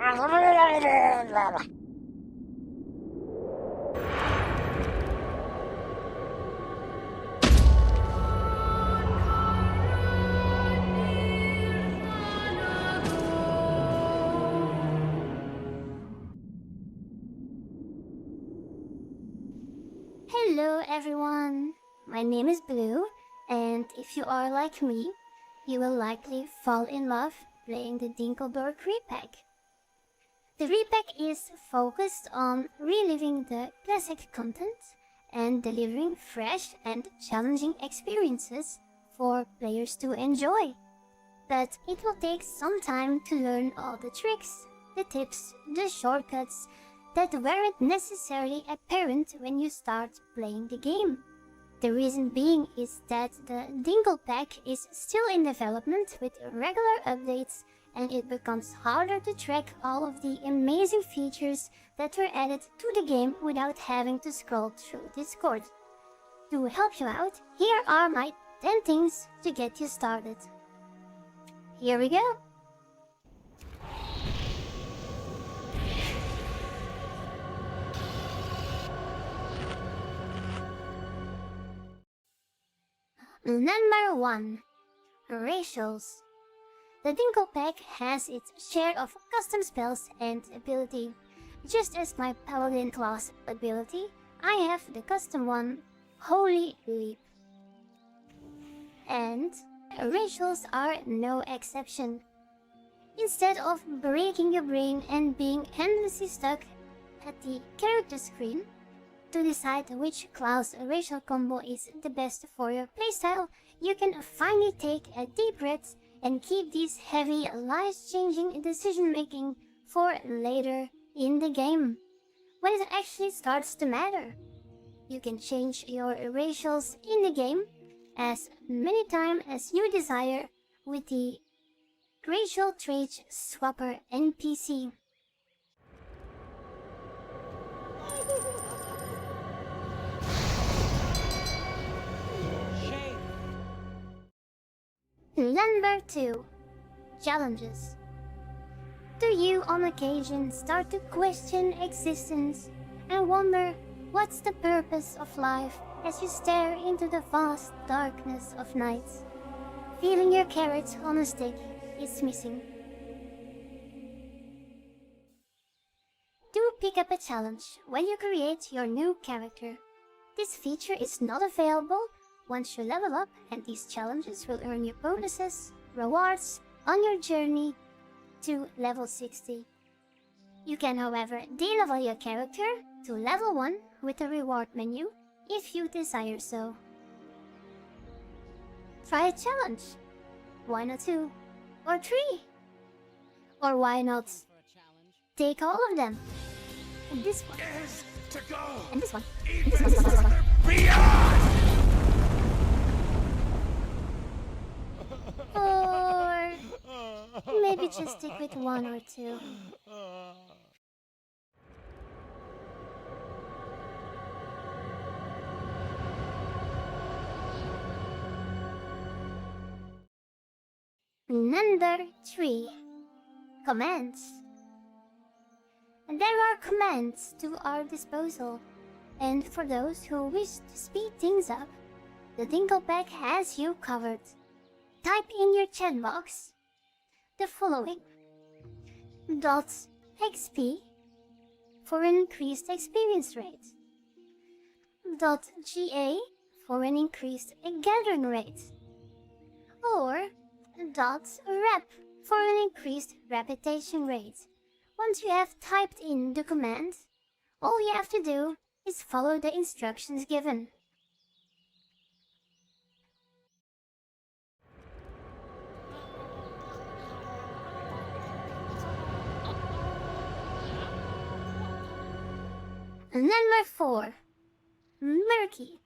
Hello everyone, my name is Blue, and if you are like me, you will likely fall in love playing the Dinkledork Repack. The Repack is focused on reliving the classic content and delivering fresh and challenging experiences for players to enjoy. But it will take some time to learn all the tricks, the tips, the shortcuts that weren't necessarily apparent when you start playing the game. The reason being is that the Dinklepack is still in development with regular updates, and it becomes harder to track all of the amazing features that were added to the game without having to scroll through Discord. To help you out, here are my 10 things to get you started. Here we go! Number 1. Racials. The Dinklepack has its share of custom spells and ability. Just as my Paladin class ability, I have the custom one, Holy Leap. And racials are no exception. Instead of breaking your brain and being endlessly stuck at the character screen, to decide which class racial combo is the best for your playstyle, you can finally take a deep breath and keep this heavy, life-changing decision-making for later in the game, when it actually starts to matter. You can change your racials in the game as many times as you desire with the Racial Trait Swapper NPC. Number 2. Challenges. Do you on occasion start to question existence and wonder what's the purpose of life as you stare into the vast darkness of night, feeling your carrot on a stick is missing? Do pick up a challenge when you create your new character. This feature is not available once you level up, and these challenges will earn you bonuses, rewards on your journey to level 60. You can however de-level your character to level 1 with the reward menu if you desire so. Try a challenge. Why not 2? Or 3? Or why not take all of them? And this one. And this one. And this one. Or maybe just stick with 1 or 2. Number 3. Commands. There are commands to our disposal, and for those who wish to speed things up, the Dinklepack has you covered. Type in your chat box the following: .xp for an increased experience rate, .ga for an increased gathering rate, or .rep for an increased reputation rate. Once you have typed in the command, all you have to do is follow the instructions given. Number 4. Murky.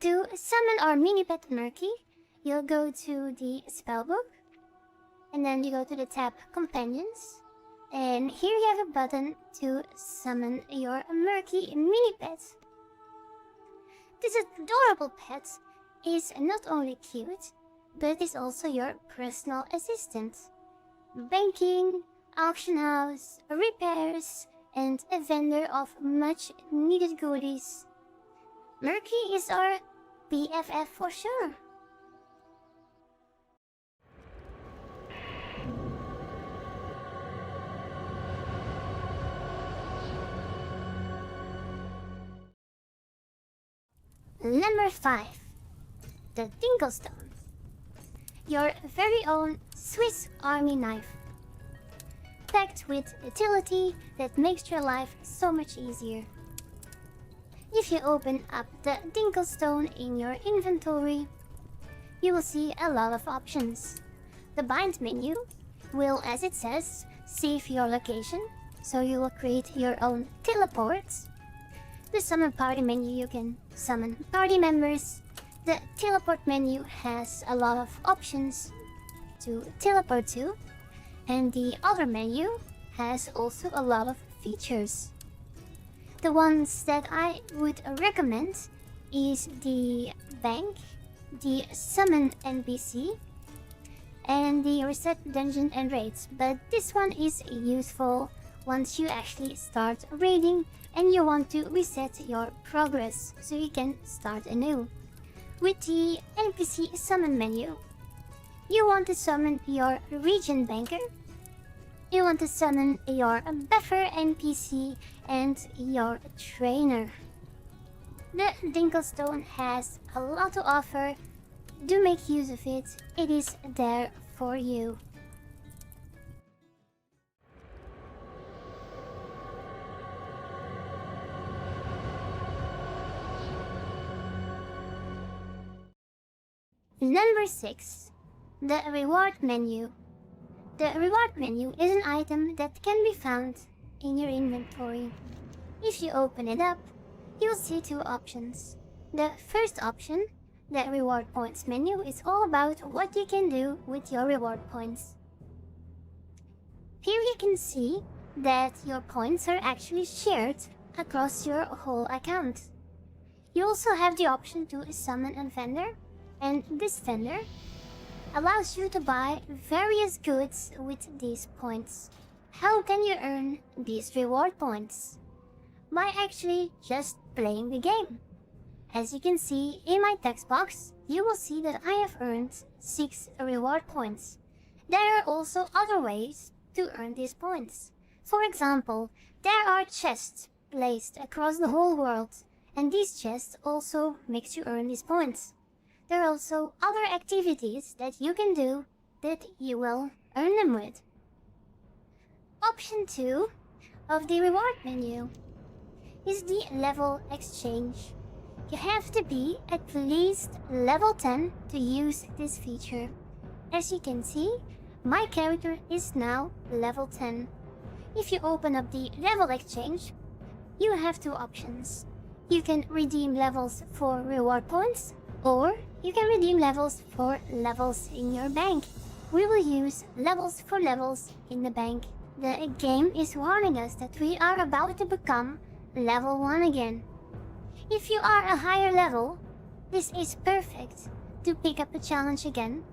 To summon our mini-pet Murky, you'll go to the spellbook, and then you go to the tab Companions, and here you have a button to summon your Murky mini-pet. This adorable pet is not only cute, but is also your personal assistant. Banking, auction house, repairs, and a vendor of much needed goodies. Murky is our BFF for sure. Number 5. The Dinklestone. Your very own Swiss Army knife. Packed with utility that makes your life so much easier. If you open up the Dinklestone in your inventory, you will see a lot of options. The bind menu will, as it says, save your location, so you will create your own teleports. The summon party menu, you can summon party members. The teleport menu has a lot of options to teleport to, and the other menu has also a lot of features. The ones that I would recommend is the bank, the summon NPC, and the reset dungeon and raids, but this one is useful once you actually start raiding and you want to reset your progress so you can start anew. With the NPC summon menu, you want to summon your region banker, you want to summon your buffer NPC and your trainer. The Dinklestone has a lot to offer. Do make use of it, it is there for you. Number 6. The reward menu. The reward menu is an item that can be found in your inventory. If you open it up, you'll see two options. The first option, the reward points menu, is all about what you can do with your reward points. Here you can see that your points are actually shared across your whole account. You also have the option to summon a vendor, and this vendor allows you to buy various goods with these points. How can you earn these reward points? By actually just playing the game. As you can see in my text box, you will see that I have earned 6 reward points. There are also other ways to earn these points. For example, there are chests placed across the whole world, and these chests also makes you earn these points. There are also other activities that you can do that you will earn them with. Option 2 of the reward menu is the level exchange. You have to be at least level 10 to use this feature. As you can see, my character is now level 10. If you open up the level exchange, you have two options. You can redeem levels for reward points, or you can redeem levels for levels in your bank. We will use levels for levels in the bank. The game is warning us that we are about to become level 1 again. If you are a higher level, this is perfect to pick up a challenge again,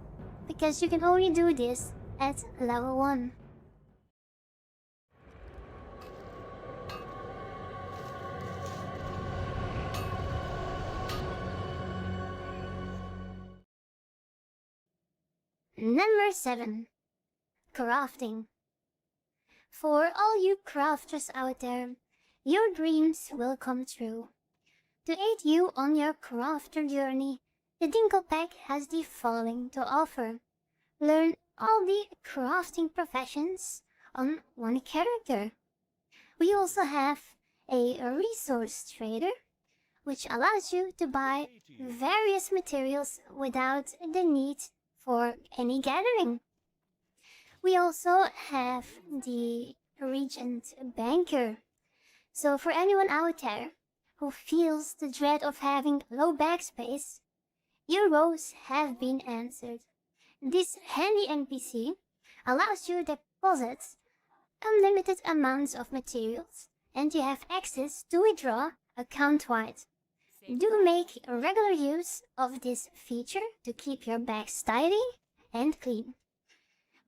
because you can only do this at level 1. Number 7. Crafting. For all you crafters out there, your dreams will come true. To aid you on your crafter journey, the Dinklepack has the following to offer. Learn all the crafting professions on one character. We also have a resource trader, which allows you to buy various materials without the need for any gathering. We also have the Regent Banker. So for anyone out there who feels the dread of having low backspace, your woes have been answered. This handy NPC allows you to deposit unlimited amounts of materials, and you have access to withdraw account-wide. Do make regular use of this feature to keep your bags tidy and clean.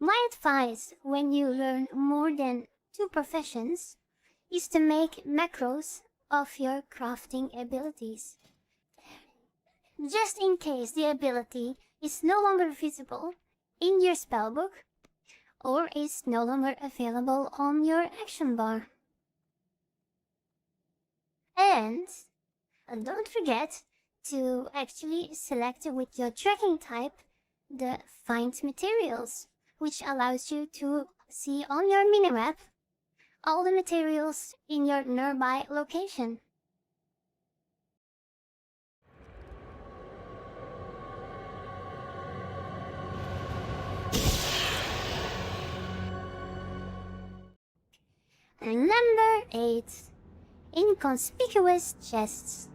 My advice when you learn more than 2 professions is to make macros of your crafting abilities. Just in case the ability is no longer visible in your spellbook or is no longer available on your action bar. And don't forget to actually select with your tracking type the find materials, which allows you to see on your minimap all the materials in your nearby location. Number 8. Inconspicuous chests.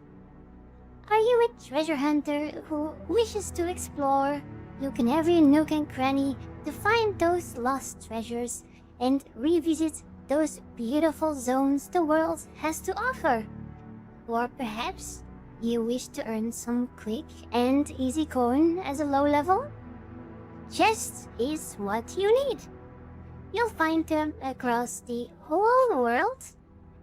Are you a treasure hunter who wishes to explore, look in every nook and cranny to find those lost treasures and revisit those beautiful zones the world has to offer? Or perhaps you wish to earn some quick and easy coin as a low level? Chests is what you need. You'll find them across the whole world,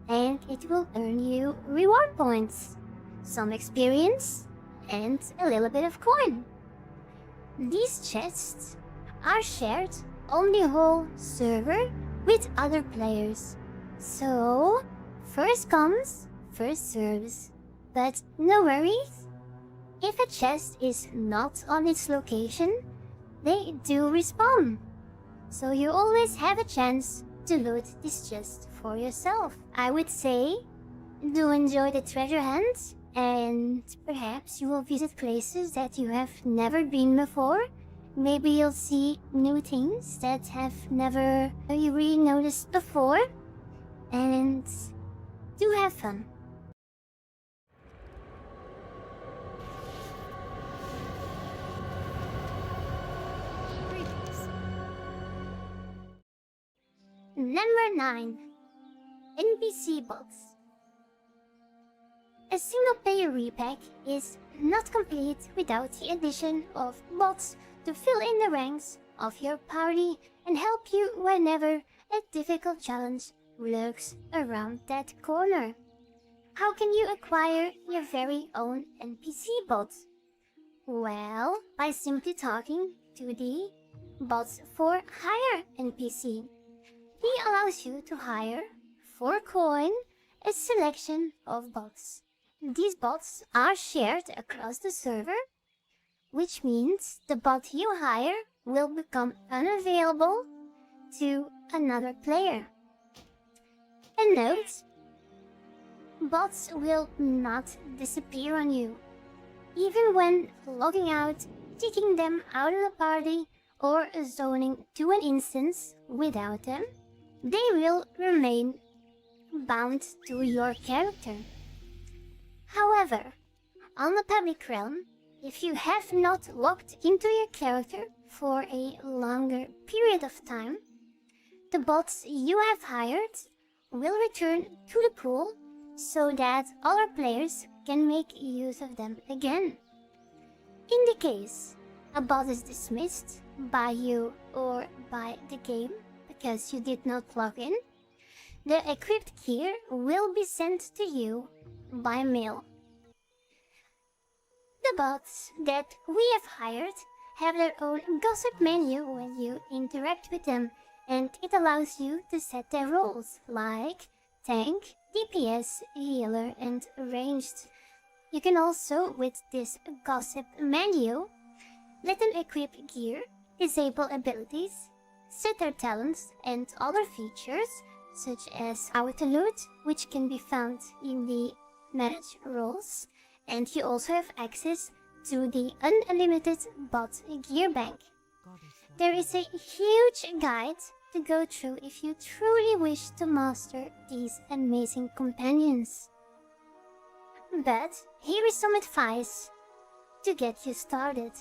and it will earn you reward points, some experience, and a little bit of coin. These chests are shared on the whole server with other players, so first comes, first serves. But no worries, if a chest is not on its location, they do respawn. So you always have a chance to loot this chest for yourself. I would say, do enjoy the treasure hunt, and perhaps you will visit places that you have never been before. Maybe you'll see new things that have never you really noticed before, and do have fun. Number 9. NPCbots. A single-player repack is not complete without the addition of bots to fill in the ranks of your party and help you whenever a difficult challenge lurks around that corner. How can you acquire your very own NPCbot? Well, by simply talking to the bots for hire NPC. He allows you to hire, for coin, a selection of bots. These bots are shared across the server, which means the bot you hire will become unavailable to another player. A note: bots will not disappear on you. Even when logging out, kicking them out of the party, or zoning to an instance without them, they will remain bound to your character. However, on the public realm, if you have not logged into your character for a longer period of time, the bots you have hired will return to the pool so that other players can make use of them again. In the case a bot is dismissed by you or by the game because you did not log in, the equipped gear will be sent to you by mail. The bots that we have hired have their own gossip menu when you interact with them, and it allows you to set their roles like tank, DPS, healer, and ranged. You can also, with this gossip menu, let them equip gear, disable abilities, set their talents and other features such as auto loot, which can be found in the manage roles, and you also have access to the unlimited bot gear bank. There is a huge guide to go through if you truly wish to master these amazing companions. But here is some advice to get you started.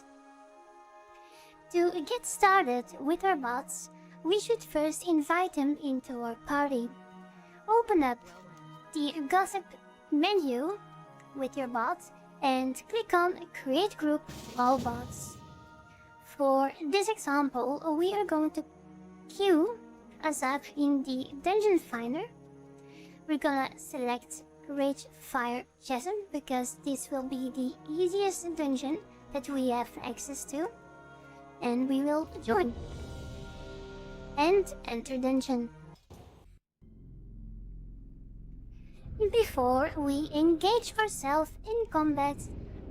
To get started with our bots, we should first invite them into our party. Open up the gossip menu with your bot and click on Create Group All Bots. For this example, we are going to queue us up in the dungeon finder. We're gonna select Rage Fire Chasm because this will be the easiest dungeon that we have access to, and we will join and enter dungeon. Before we engage ourselves in combat,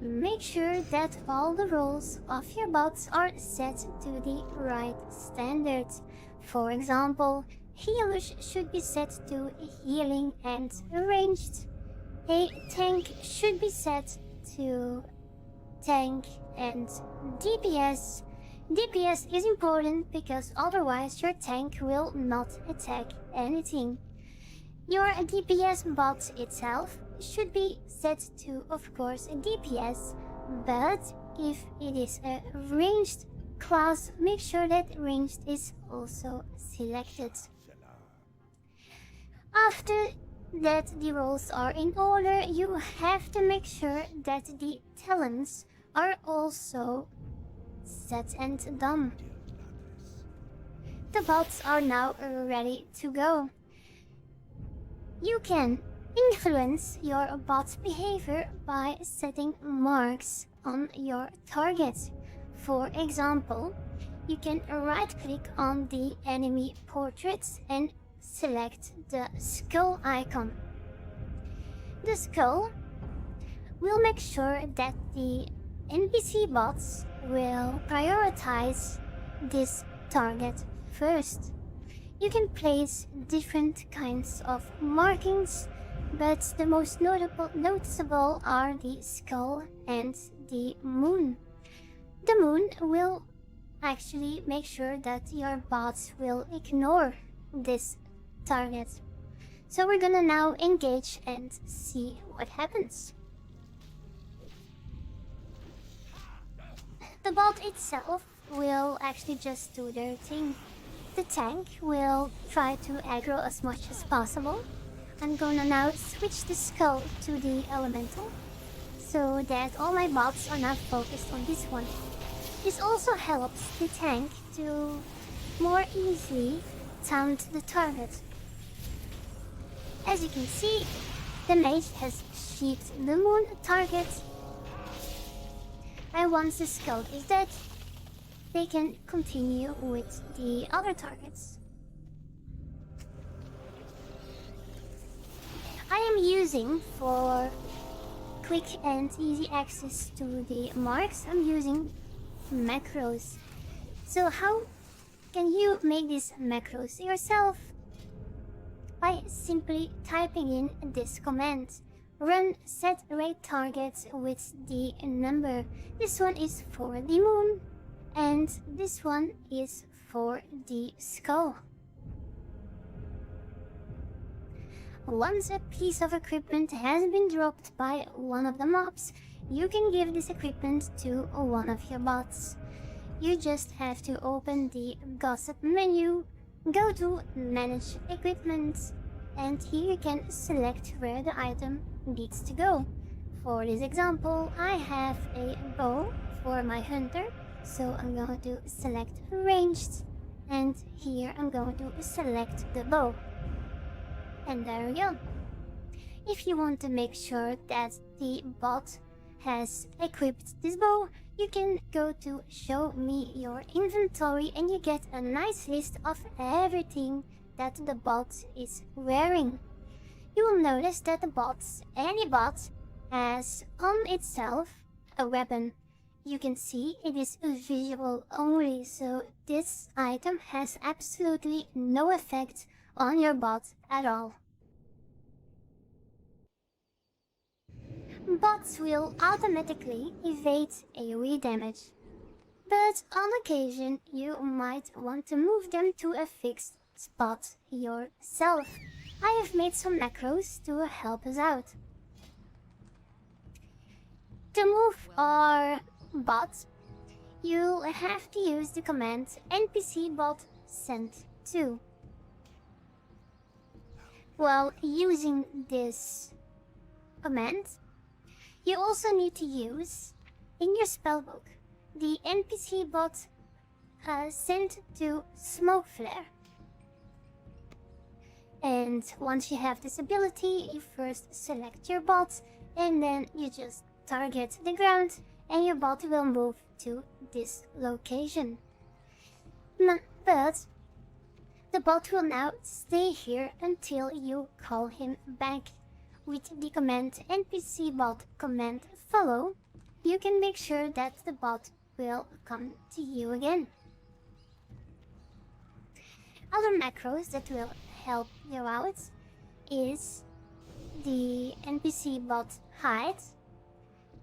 make sure that all the roles of your bots are set to the right standards. For example, healers should be set to healing and ranged. A tank should be set to tank and DPS. DPS is important because otherwise your tank will not attack anything. Your DPS bot itself should be set to, of course, DPS, but if it is a ranged class, make sure that ranged is also selected. After that the roles are in order, you have to make sure that the talents are also set and done. The bots are now ready to go. You can influence your bot's behavior by setting marks on your target. For example, you can right-click on the enemy portraits and select the skull icon. The skull will make sure that the NPCbots will prioritize this target first. You can place different kinds of markings, but the most noticeable are the skull and the moon. The moon will actually make sure that your bots will ignore this target. So we're gonna now engage and see what happens. The bot itself will actually just do their thing. The tank will try to aggro as much as possible. I'm gonna now switch the skull to the elemental so that all my bots are now focused on this one. This also helps the tank to more easily taunt the target. As you can see, the mage has sheathed the moon target, and once the skull is dead, they can continue with the other targets. I am using, for quick and easy access to the marks, I'm using macros. So how can you make these macros yourself? By simply typing in this command. Run SetRaidTarget with the number. This one is for the moon, and this one is for the skull. Once a piece of equipment has been dropped by one of the mobs, you can give this equipment to one of your bots. You just have to open the gossip menu, go to manage equipment, and here you can select where the item needs to go. For this example, I have a bow for my hunter, so I'm going to select ranged, and here I'm going to select the bow. And there we go. If you want to make sure that the bot has equipped this bow, you can go to show me your inventory and you get a nice list of everything that the bot is wearing. You will notice that any bot has on itself a weapon. You can see it is visual only, so this item has absolutely no effect on your bot at all. Bots will automatically evade AoE damage, but on occasion you might want to move them to a fixed spot yourself. I have made some macros to help us out. To move our bot, you'll have to use the command NPCBot send to. While using this command, you also need to use in your spellbook the NPCBot sent to Smoke Flare. And once you have this ability, you first select your bot, and then you just target the ground, and your bot will move to this location. But the bot will now stay here until you call him back. With the command NPCBot command follow, you can make sure that the bot will come to you again. Other macros that will help you out is the NPCBot hide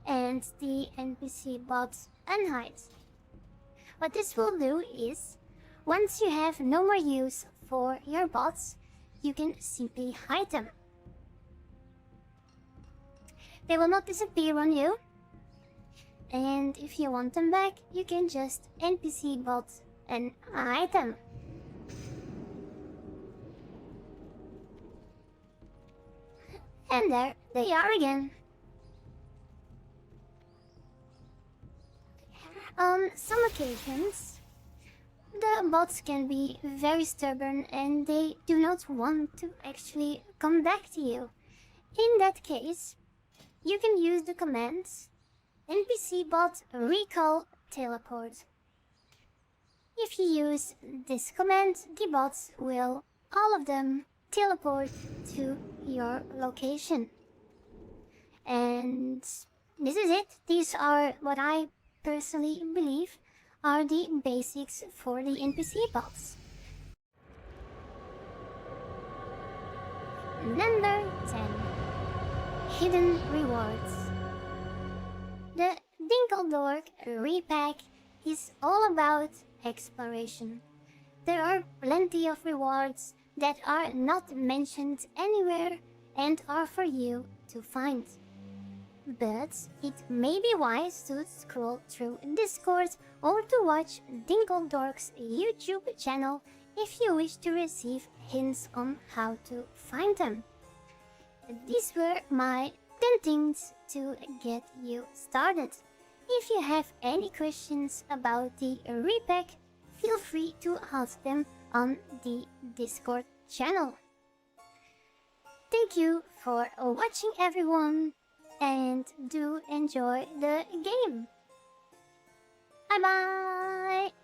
and the NPCBot unhide. What this will do is, once you have no more use for your bots, you can simply hide them. They will not disappear on you, and if you want them back, you can just NPCBot and hide them. And there they are again. On some occasions, the bots can be very stubborn and they do not want to actually come back to you. In that case, you can use the commands NPCBot recall teleport. If you use this command, the bots will, all of them, teleport to your location. And this is it. These are what I personally believe are the basics for the NPCbots. Number 10. Hidden rewards. The Dinkledork Repack is all about exploration. There are plenty of rewards that are not mentioned anywhere and are for you to find. But it may be wise to scroll through Discord or to watch Dinkledork's YouTube channel if you wish to receive hints on how to find them. These were my 10 things to get you started. If you have any questions about the repack, feel free to ask them on the Discord channel. Thank you for watching, everyone, and do enjoy the game. Bye bye!